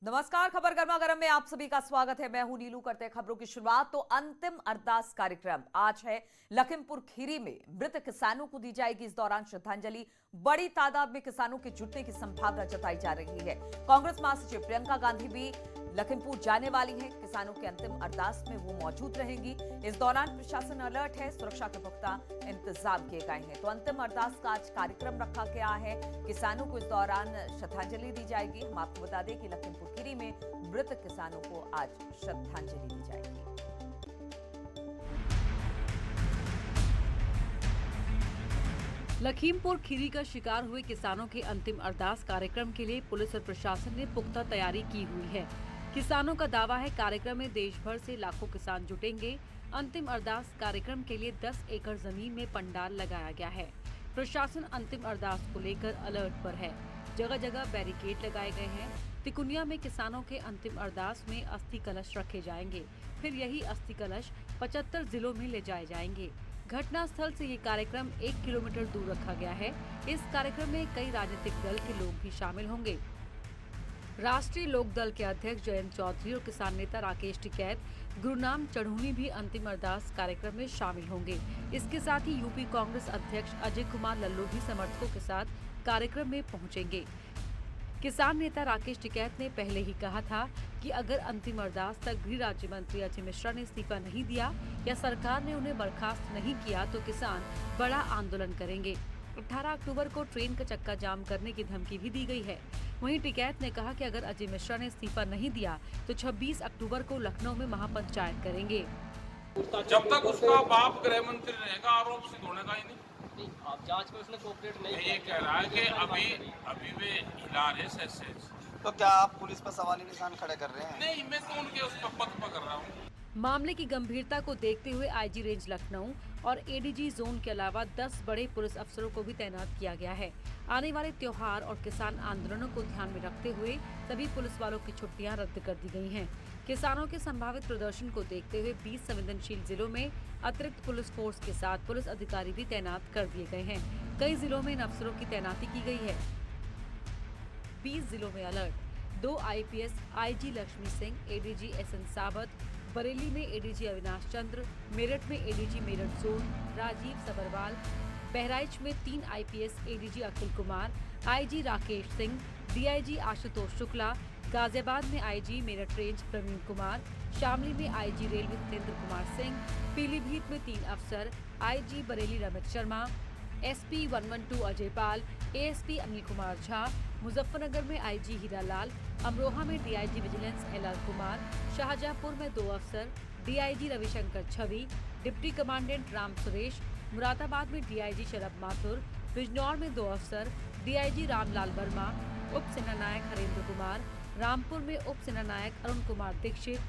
नमस्कार, खबर गर्मा गर्म में आप सभी का स्वागत है। मैं हूं नीलू। करते हैं खबरों की शुरुआत। तो अंतिम अरदास कार्यक्रम आज है लखीमपुर खीरी में। मृत किसानों को दी जाएगी इस दौरान श्रद्धांजलि। बड़ी तादाद में किसानों के जुटने की संभावना जताई जा रही है। कांग्रेस महासचिव प्रियंका गांधी भी लखीमपुर जाने वाली हैं। किसानों के अंतिम अरदास में वो मौजूद रहेंगी। इस दौरान प्रशासन अलर्ट है, सुरक्षा के पुख्ता इंतजाम किए गए हैं। तो अंतिम अरदास का आज कार्यक्रम रखा गया है। किसानों को इस दौरान श्रद्धांजलि दी जाएगी। हम आपको बता दें कि लखीमपुर खीरी में मृत किसानों को आज श्रद्धांजलि दी जाएगी। लखीमपुर खीरी का शिकार हुए किसानों के अंतिम अरदास कार्यक्रम के लिए पुलिस और प्रशासन ने पुख्ता तैयारी की हुई है। किसानों का दावा है कार्यक्रम में देश भर से लाखों किसान जुटेंगे। अंतिम अरदास कार्यक्रम के लिए 10 एकड़ जमीन में पंडाल लगाया गया है। प्रशासन अंतिम अरदास को लेकर अलर्ट पर है। जगह जगह बैरिकेड लगाए गए हैं। तिकुनिया में किसानों के अंतिम अरदास में अस्थि कलश रखे जाएंगे। फिर यही अस्थि कलश 75 जिलों में ले जाए जाएंगे। घटना स्थल से ये कार्यक्रम 1 किलोमीटर दूर रखा गया है। इस कार्यक्रम में कई राजनीतिक दल के लोग भी शामिल होंगे। राष्ट्रीय लोक दल के अध्यक्ष जयंत चौधरी और किसान नेता राकेश टिकैत, गुरनाम चढ़ूनी भी अंतिम अरदास कार्यक्रम में शामिल होंगे। इसके साथ ही यूपी कांग्रेस अध्यक्ष अजय कुमार लल्लू भी समर्थकों के साथ कार्यक्रम में पहुंचेंगे। किसान नेता राकेश टिकैत ने पहले ही कहा था कि अगर अंतिम अरदास तक गृह राज्य मंत्री अजय मिश्रा ने इस्तीफा नहीं दिया या सरकार ने उन्हें बर्खास्त नहीं किया तो किसान बड़ा आंदोलन करेंगे। 18 अक्टूबर को ट्रेन का चक्का जाम करने की धमकी भी दी गई है। वहीं टिकैत ने कहा कि अगर अजय मिश्रा ने इस्तीफा नहीं दिया तो 26 अक्टूबर को लखनऊ में महापंचायत करेंगे। जब तक उसका बाप गृह मंत्री रहेगा आरोप सिद्ध होने का ही नहीं। आप जांच में उसने कोऑपरेट नहीं ये कह रहा है कि अभी वे हिला रहे से। तो क्या आप पुलिस पर सवाली निशान खड़े कर रहे हैं? नहीं, मैं तो उनके उस पर पथ पकड़ रहा हूँ। मामले की गंभीरता को देखते हुए आईजी रेंज लखनऊ और एडीजी जोन के अलावा 10 बड़े पुलिस अफसरों को भी तैनात किया गया है। आने वाले त्योहार और किसान आंदोलनों को ध्यान में रखते हुए सभी पुलिस वालों की छुट्टियां रद्द कर दी गई हैं। किसानों के संभावित प्रदर्शन को देखते हुए 20 संवेदनशील जिलों में अतिरिक्त पुलिस फोर्स के साथ पुलिस अधिकारी भी तैनात कर दिए गए हैं। कई जिलों में इन अफसरों की तैनाती की गई है। 20 जिलों में alert. 2 IPS IG Lakshmi Singh, ADG SN सावत, बरेली में ADG अविनाश चंद्र, मेरठ में ADG मेरठ जोन राजीव सबरवाल, बहराइच में 3 IPS ADG Akhil Kumar, IG Rakesh Singh, DIG Ashutosh Shukla, Ghaziabad में IG मेरठ रेंज प्रवीण कुमार, शामली में IG रेलवे सत्येंद्र कुमार सिंह, पीलीभीत में 3 अफसर IG Bareilly Ramit Sharma, SP 112 Ajay Pal, ASP Anil Kumar Jha, Muzaffarnagar में IG हीरालाल, अमरोहा में DIG vigilance LR Kumar, Shahjahanpur में 2 अफसर DIG रविशंकर छवि, डिप्टी कमांडेंट राम सुरेश, मुरादाबाद में DIG शरद माथुर, बिजनौर में 2 अफसर DIG रामलाल वर्मा, उप सेनानायक हरेंद्र कुमार, रामपुर में उप सेनानायक अरुण कुमार दीक्षित।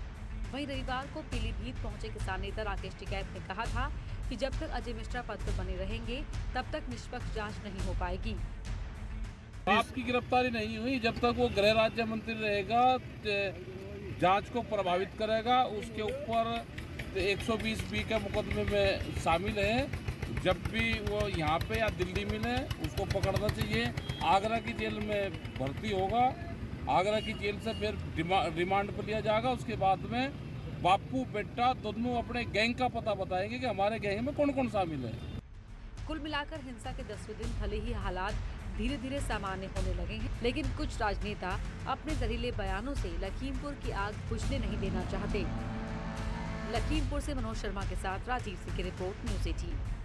वहीं रविवार को पीलीभीत पहुंचे किसान नेता राकेश टिकैत ने कहा था कि जब तक अजय मिश्रा पद पर बने रहेंगे तब तक निष्पक्ष जांच नहीं हो पाएगी। आपकी गिरफ्तारी नहीं हुई जब तक वो गृह राज्य मंत्री रहेगा, जांच को प्रभावित करेगा। उसके ऊपर 120B के मुकदमे में शामिल है। जब भी वो यहाँ पे या दिल्ली मिले उसको पकड़ना चाहिए। आगरा की जेल में भर्ती होगा, आगरा की जेल से फिर रिमांड पर लिया जाएगा। उसके बाद में बापू बेटा दोनों अपने गैंग का पता बताएंगे कि हमारे गैंग में कौन कौन शामिल है। कुल मिलाकर हिंसा के 10वें दिन भले ही हालात धीरे धीरे सामान्य होने लगे हैं, लेकिन कुछ राजनेता अपने जहरीले बयानों से लखीमपुर की आग बुझने नहीं देना चाहते। लखीमपुर से मनोज शर्मा के साथ राजीव सिंह की रिपोर्ट, न्यूज़ 18।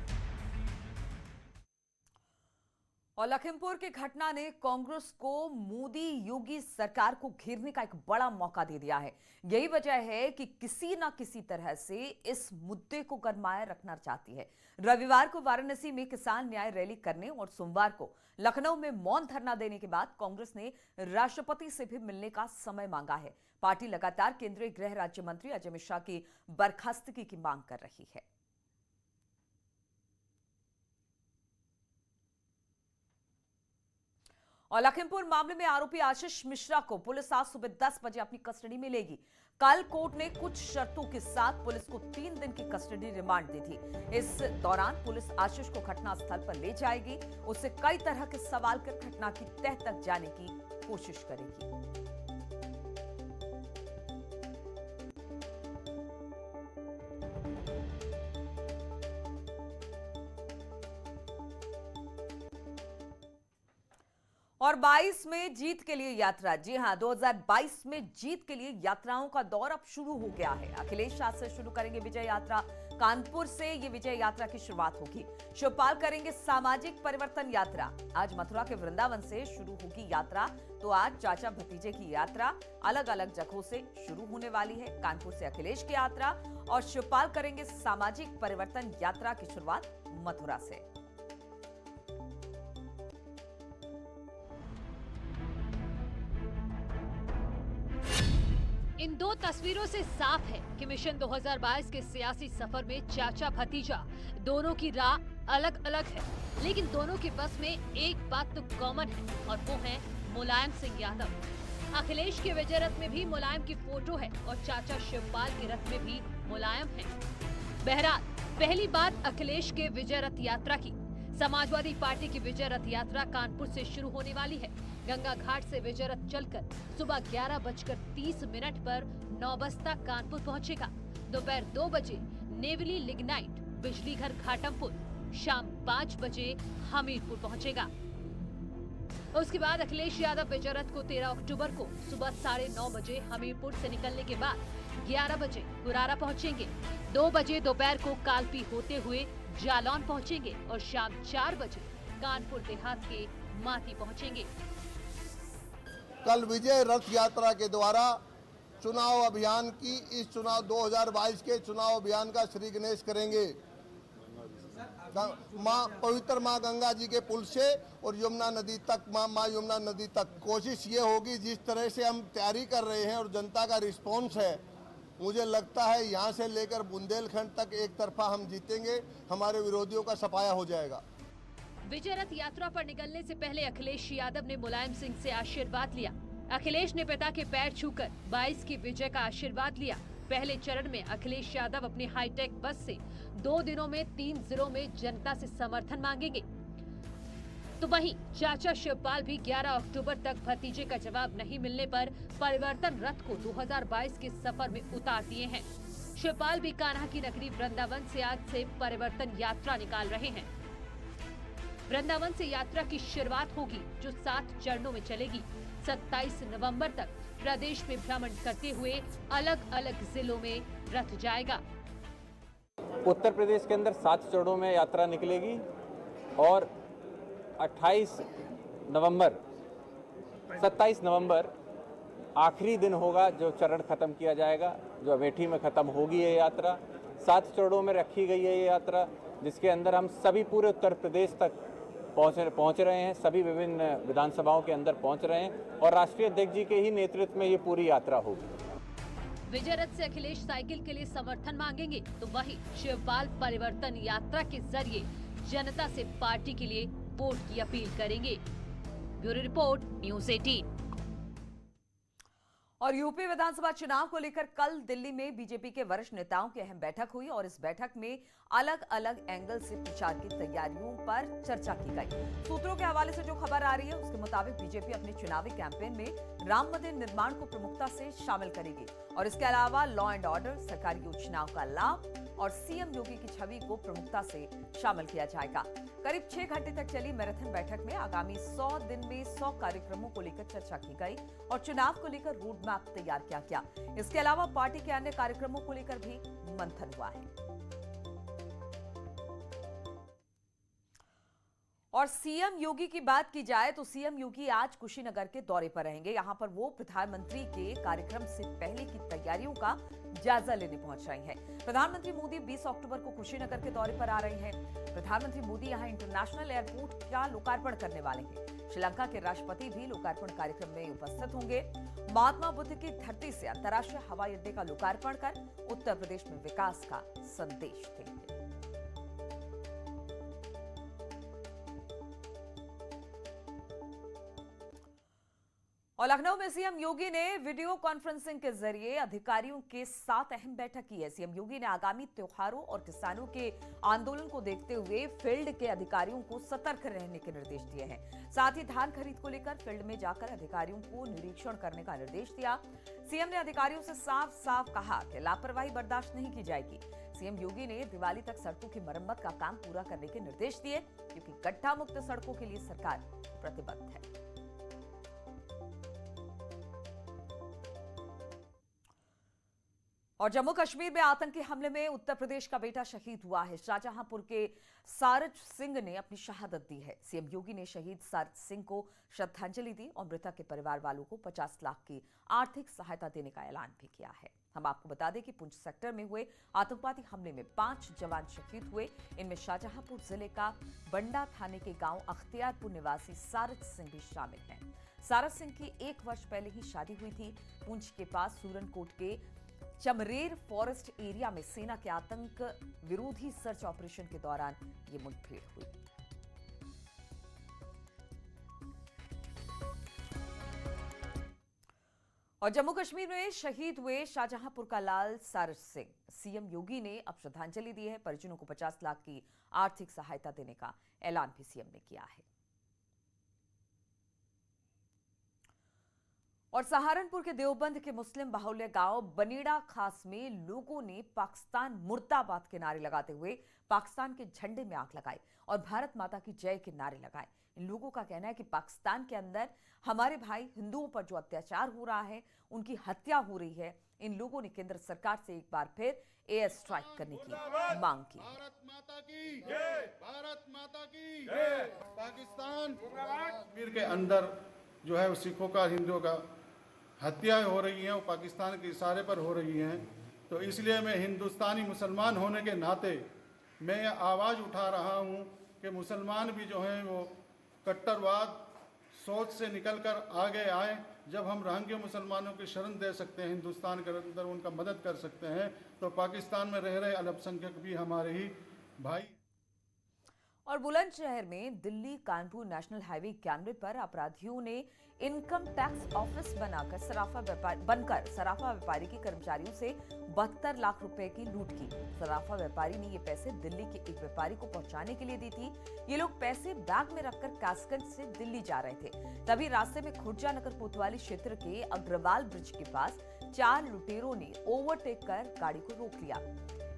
और लखीमपुर की घटना ने कांग्रेस को मोदी योगी सरकार को घेरने का एक बड़ा मौका दे दिया है। यही वजह है कि किसी ना किसी तरह से इस मुद्दे को गरमाए रखना चाहती है। रविवार को वाराणसी में किसान न्याय रैली करने और सोमवार को लखनऊ में मौन धरना देने के बाद कांग्रेस ने राष्ट्रपति से भी मिलने का समय मांगा है। पार्टी लगातार केंद्रीय गृह राज्य मंत्री अजय मिश्रा की बर्खास्तगी की मांग कर रही है। और लखीमपुर मामले में आरोपी आशीष मिश्रा को पुलिस आज सुबह 10 बजे अपनी कस्टडी में लेगी। कल कोर्ट ने कुछ शर्तों के साथ पुलिस को 3 दिन की कस्टडी रिमांड दी थी। इस दौरान पुलिस आशीष को घटनास्थल पर ले जाएगी, उससे कई तरह के सवाल कर घटना की तह तक जाने की कोशिश करेगी। और 22 में जीत के लिए यात्रा। जी हां, 2022 में जीत के लिए यात्राओं का दौर अब शुरू हो गया है। अखिलेश आज से शुरू करेंगे विजय यात्रा। कानपुर से ये विजय यात्रा की शुरुआत होगी। शिवपाल करेंगे सामाजिक परिवर्तन यात्रा। आज मथुरा के वृंदावन से शुरू होगी यात्रा। तो आज चाचा भतीजे की यात्रा अलग अलग जगहों से शुरू होने वाली है। कानपुर से अखिलेश की यात्रा और शिवपाल करेंगे सामाजिक परिवर्तन यात्रा की शुरुआत मथुरा से। इन दो तस्वीरों से साफ है कि मिशन 2022 के सियासी सफर में चाचा भतीजा दोनों की राह अलग अलग है, लेकिन दोनों के बस में एक बात तो कॉमन है और वो है मुलायम सिंह यादव। अखिलेश के विजय रथ में भी मुलायम की फोटो है और चाचा शिवपाल के रथ में भी मुलायम है। बहरहाल पहली बात अखिलेश के विजय रथ यात्रा की। समाजवादी पार्टी की विजय रथ यात्रा कानपुर से शुरू होने वाली है। गंगा घाट से विजय रथ चलकर सुबह 11:30 पर नौबस्ता कानपुर पहुंचेगा। दोपहर 2 बजे नेवली लिग्नाइट बिजली घर घाटमपुर, शाम 5 बजे हमीरपुर पहुंचेगा। उसके बाद अखिलेश यादव विजय रथ को 13 अक्टूबर को सुबह 9:30 बजे हमीरपुर से निकलने के बाद 11 बजे गुरारा पहुंचेंगे। 2 बजे दोपहर को कालपी होते हुए जालौन पहुंचेंगे और शाम 4 बजे कानपुर देहात के माती पहुंचेंगे। कल विजय रथ यात्रा के द्वारा चुनाव अभियान की इस चुनाव 2022 के चुनाव अभियान का श्री गणेश करेंगे। पवित्र माँ गंगा जी के पुल से और यमुना नदी तक, माँ यमुना नदी तक। कोशिश ये होगी, जिस तरह से हम तैयारी कर रहे हैं और जनता का रिस्पॉन्स है, मुझे लगता है यहाँ से लेकर बुंदेलखंड तक एक तरफा हम जीतेंगे। हमारे विरोधियों का सफाया हो जाएगा। विजय रथ यात्रा पर निकलने से पहले अखिलेश यादव ने मुलायम सिंह से आशीर्वाद लिया। अखिलेश ने पिता के पैर छूकर 22 की विजय का आशीर्वाद लिया। पहले चरण में अखिलेश यादव अपनी हाईटेक बस से 2 दिनों में 3 जिलों में जनता से समर्थन मांगेंगे। तो वहीं चाचा शिवपाल भी 11 अक्टूबर तक भतीजे का जवाब नहीं मिलने पर परिवर्तन रथ को 2022 के सफर में उतार दिए हैं। शिवपाल भी कान्हा की नगरी वृंदावन से आज से परिवर्तन यात्रा निकाल रहे हैं। वृंदावन से यात्रा की शुरुआत होगी, जो 7 चरणों में चलेगी। 27 नवंबर तक प्रदेश में भ्रमण करते हुए अलग अलग जिलों में रथ जाएगा। उत्तर प्रदेश के अंदर 7 चरणों में यात्रा निकलेगी और 27 नवंबर आखिरी दिन होगा जो चरण खत्म किया जाएगा, जो अमेठी में खत्म होगी ये यात्रा। 7 चरणों में रखी गई है ये यात्रा, जिसके अंदर हम सभी पूरे उत्तर प्रदेश तक पहुंच रहे हैं, सभी विभिन्न विधानसभाओं के अंदर पहुंच रहे हैं और राष्ट्रीय अध्यक्ष जी के ही नेतृत्व में ये पूरी यात्रा होगी। विजय रथ से अखिलेश साइकिल के लिए समर्थन मांगेंगे, तो वहीं शिवपाल परिवर्तन यात्रा के जरिए जनता से पार्टी के लिए वोट की अपील करेंगे। Bureau report, news 18। और यूपी विधानसभा चुनाव को लेकर कल दिल्ली में बीजेपी के वरिष्ठ नेताओं की अहम बैठक हुई और इस बैठक में अलग अलग एंगल से प्रचार की तैयारियों पर चर्चा की गई। सूत्रों के हवाले से जो खबर आ रही है उसके मुताबिक बीजेपी अपने चुनावी कैंपेन में राम मंदिर निर्माण को प्रमुखता से शामिल करेगी और इसके अलावा लॉ एंड ऑर्डर, सरकारी योजनाओं का लाभ और सीएम योगी की छवि को प्रमुखता से शामिल किया जाएगा। करीब 6 घंटे तक चली मैराथन बैठक में आगामी 100 दिन में 100 कार्यक्रमों को लेकर चर्चा की गई और चुनाव को लेकर रोड मैप तैयार किया गया। इसके अलावा पार्टी के अन्य कार्यक्रमों को लेकर भी मंथन हुआ है। और सीएम योगी की बात की जाए तो सीएम योगी आज कुशीनगर के दौरे पर रहेंगे। यहां पर वो प्रधानमंत्री के कार्यक्रम से पहले की तैयारियों का जायजा लेने पहुंच रहे हैं। प्रधानमंत्री मोदी 20 अक्टूबर को कुशीनगर के दौरे पर आ रहे हैं। प्रधानमंत्री मोदी यहां इंटरनेशनल एयरपोर्ट का लोकार्पण करने वाले हैं। श्रीलंका के राष्ट्रपति भी लोकार्पण कार्यक्रम में उपस्थित होंगे। महात्मा बुद्ध की धरती से अंतर्राष्ट्रीय हवाई अड्डे का लोकार्पण कर उत्तर प्रदेश में विकास का संदेश देंगे। और लखनऊ में सीएम योगी ने वीडियो कॉन्फ्रेंसिंग के जरिए अधिकारियों के साथ अहम बैठक की है। सीएम योगी ने आगामी त्योहारों और किसानों के आंदोलन को देखते हुए फील्ड के अधिकारियों को सतर्क रहने के निर्देश दिए हैं। साथ ही धान खरीद को लेकर फील्ड में जाकर अधिकारियों को निरीक्षण करने का निर्देश दिया। सीएम ने अधिकारियों से साफ साफ कहा कि लापरवाही बर्दाश्त नहीं की जाएगी। सीएम योगी ने दिवाली तक सड़कों की मरम्मत का काम पूरा करने के निर्देश दिए, क्योंकि गड्ढा मुक्त सड़कों के लिए सरकार प्रतिबद्ध है। और जम्मू कश्मीर में आतंकी हमले में उत्तर प्रदेश का बेटा शहीद हुआ है। शाहजहांपुर के सारज सिंह ने अपनी शहादत दी है। सीएम योगी ने शहीद सारज सिंह को श्रद्धांजलि दी और मृतक के परिवार वालों को 50 लाख की आर्थिक सहायता देने का ऐलान भी किया है। हम आपको बता दें कि पुंछ सेक्टर में हुए आतंकवादी हमले में 5 जवान शहीद हुए। इनमें शाहजहांपुर जिले का बंडा थाने के गांव अख्तियारपुर निवासी सारज सिंह भी शामिल हैं। सारज सिंह की 1 वर्ष पहले ही शादी हुई थी। पुंछ के पास सूरनकोट के चमरेर फॉरेस्ट एरिया में सेना के आतंक विरोधी सर्च ऑपरेशन के दौरान ये मुठभेड़ हुई। और जम्मू कश्मीर में शहीद हुए शाहजहांपुर का लाल सारज सिंह, सीएम योगी ने अब श्रद्धांजलि दी है। परिजनों को 50 लाख की आर्थिक सहायता देने का ऐलान भी सीएम ने किया है। और सहारनपुर के देवबंद के मुस्लिम बाहुल्य गांव बनीड़ा खास में लोगों ने पाकिस्तान मुर्दाबाद के नारे लगाते हुए पाकिस्तान के झंडे में आग लगाई और भारत माता की जय के नारे लगाए। इन लोगों का कहना है कि पाकिस्तान के अंदर हमारे भाई हिंदुओं पर जो अत्याचार हो रहा है, उनकी हत्या हो रही है। इन लोगों ने केंद्र सरकार से एक बार फिर एयर स्ट्राइक करने की मांग की। भारत माता की जय, भारत माता की जय। पाकिस्तान कश्मीर के अंदर जो है सिखों का, हिंदुओं का हत्याएं हो रही हैं, वो पाकिस्तान के इशारे पर हो रही हैं। तो इसलिए मैं हिंदुस्तानी मुसलमान होने के नाते मैं ये आवाज़ उठा रहा हूँ कि मुसलमान भी जो हैं वो कट्टरवाद सोच से निकलकर आगे आए। जब हम रहंगे मुसलमानों की शरण दे सकते हैं, हिंदुस्तान के अंदर उनका मदद कर सकते हैं, तो पाकिस्तान में रह रहे अल्पसंख्यक भी हमारे ही भाई। और बुलंदशहर में दिल्ली कानपुर नेशनल हाईवे 91 पर अपराधियों ने इनकम टैक्स ऑफिस बनकर सराफा व्यापारी के कर्मचारियों से 72 लाख रुपए की लूट की। सराफा व्यापारी ने ये पैसे दिल्ली के एक व्यापारी को पहुंचाने के लिए दी थी। ये लोग पैसे बैग में रखकर कासगंज से दिल्ली जा रहे थे। तभी रास्ते में खुर्जा नगर कोतवाली क्षेत्र के अग्रवाल ब्रिज के पास 4 लुटेरों ने ओवरटेक कर गाड़ी को रोक लिया।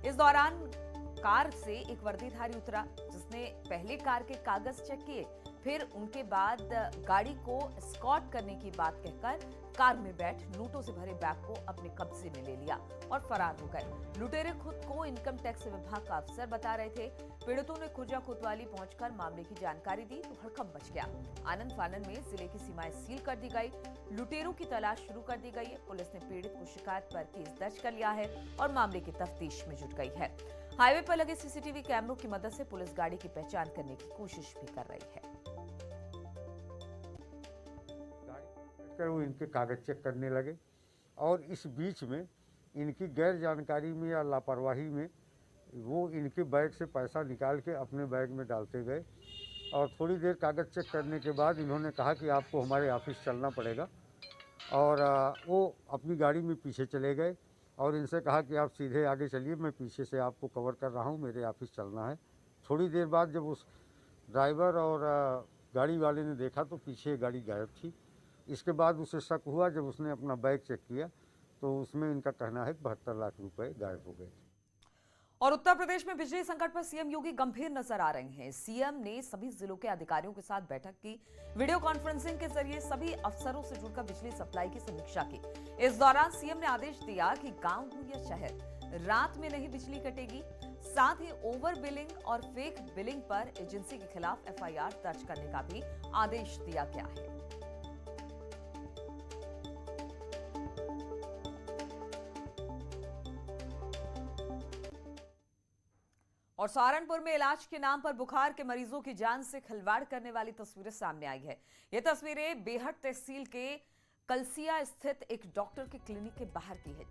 इस दौरान कार से एक वर्दीधारी उतरा, जिसने पहले कार के कागज चेक किए, फिर उनके बाद गाड़ी को एस्कॉर्ट करने की बात कहकर कार में बैठ नोटों से भरे बैग को अपने कब्जे में ले लिया और फरार हो गए। लुटेरे खुद को इनकम टैक्स विभाग का अफसर बता रहे थे। पीड़ितों ने खुर्जा कोतवाली पहुंचकर मामले की जानकारी दी तो हड़कंप मच गया। आनंद फानन में जिले की सीमाएं सील कर दी गई। लुटेरों की तलाश शुरू कर दी गई है। पुलिस ने पीड़ित को शिकायत पर केस दर्ज कर लिया है और मामले की तफ्तीश में जुट गई है। हाईवे पर लगे सीसीटीवी कैमरों की मदद से पुलिस गाड़ी की पहचान करने की कोशिश भी कर रही है। वो इनके कागज चेक करने लगे और इस बीच में इनकी गैर जानकारी में या लापरवाही में वो इनके बैग से पैसा निकाल के अपने बैग में डालते गए। और थोड़ी देर कागज चेक करने के बाद इन्होंने कहा कि आपको हमारे ऑफिस चलना पड़ेगा, और वो अपनी गाड़ी में पीछे चले गए और इनसे कहा कि आप सीधे आगे चलिए, मैं पीछे से आपको कवर कर रहा हूँ, मेरे ऑफिस चलना है। थोड़ी देर बाद जब उस ड्राइवर और गाड़ी वाले ने देखा तो पीछे गाड़ी गायब थी। इसके बाद उसे शक हुआ, जब उसने अपना बैग चेक किया तो उसमें इनका कहना है 72 लाख रुपए गायब हो गए। और उत्तर प्रदेश में बिजली संकट पर सीएम योगी गंभीर नजर आ रहे हैं। सीएम ने सभी जिलों के अधिकारियों के साथ बैठक की। वीडियो कॉन्फ्रेंसिंग के जरिए सभी अफसरों से जुड़कर बिजली सप्लाई की समीक्षा की। इस दौरान सीएम ने आदेश दिया कि गांव हो या शहर, रात में नहीं बिजली कटेगी। साथ ही ओवर बिलिंग और फेक बिलिंग पर एजेंसी के खिलाफ एफआईआर दर्ज करने का भी आदेश दिया गया है। और सहारनपुर में इलाज के नाम पर बुखार के मरीजों की जान से खिलवाड़ करने वाली तस्वीरें सामने आई है। ये तस्वीरें बेहट तहसील के कलसिया स्थित एक डॉक्टर के क्लिनिक के बाहर की है,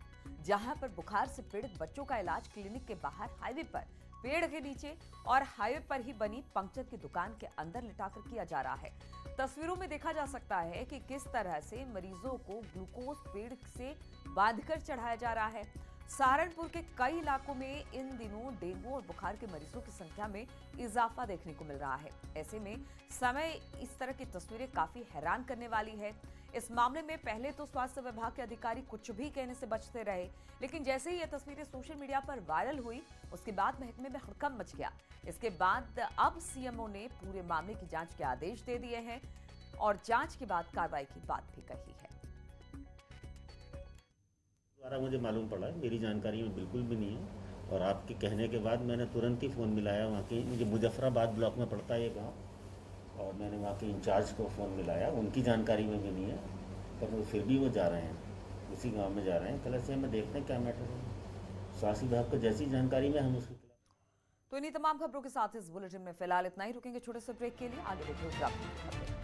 जहां पर बुखार से पीड़ित बच्चों का इलाज क्लिनिक के बाहर हाईवे पर पेड़ के नीचे और हाईवे पर ही बनी पंक्चर की दुकान के अंदर लिटाकर किया जा रहा है। तस्वीरों में देखा जा सकता है कि किस तरह से मरीजों को ग्लूकोज पेड़ से बांधकर चढ़ाया जा रहा है। सहारनपुर के कई इलाकों में इन दिनों डेंगू और बुखार के मरीजों की संख्या में इजाफा देखने को मिल रहा है। ऐसे में समय इस तरह की तस्वीरें काफी हैरान करने वाली है। इस मामले में पहले तो स्वास्थ्य विभाग के अधिकारी कुछ भी कहने से बचते रहे, लेकिन जैसे ही ये तस्वीरें सोशल मीडिया पर वायरल हुई, उसके बाद महकमे में हड़कंप मच गया। इसके बाद अब सीएमओ ने पूरे मामले की जांच के आदेश दे दिए हैं और जांच के बाद कार्रवाई की बात भी कही है। सारा मुझे मालूम पड़ा है, मेरी जानकारी में बिल्कुल भी नहीं है। और आपके कहने के बाद मैंने तुरंत ही फ़ोन मिलाया वहाँ के, मुझे मुजफ्फराबाद ब्लॉक में पड़ता है ये गाँव, और मैंने वहाँ के इंचार्ज को फ़ोन मिलाया, उनकी जानकारी में भी नहीं है, पर फिर भी वो जा रहे हैं, उसी गांव में जा रहे हैं। कल से में देखते हैं क्या मैटर है। स्वास्थ्य विभाग को जैसी जानकारी में हम उसके। तो इन्हीं तमाम खबरों के साथ इस बुलेटिन में फिलहाल इतना ही। रुकेंगे छोटे से ब्रेक के लिए, आगे देखिए।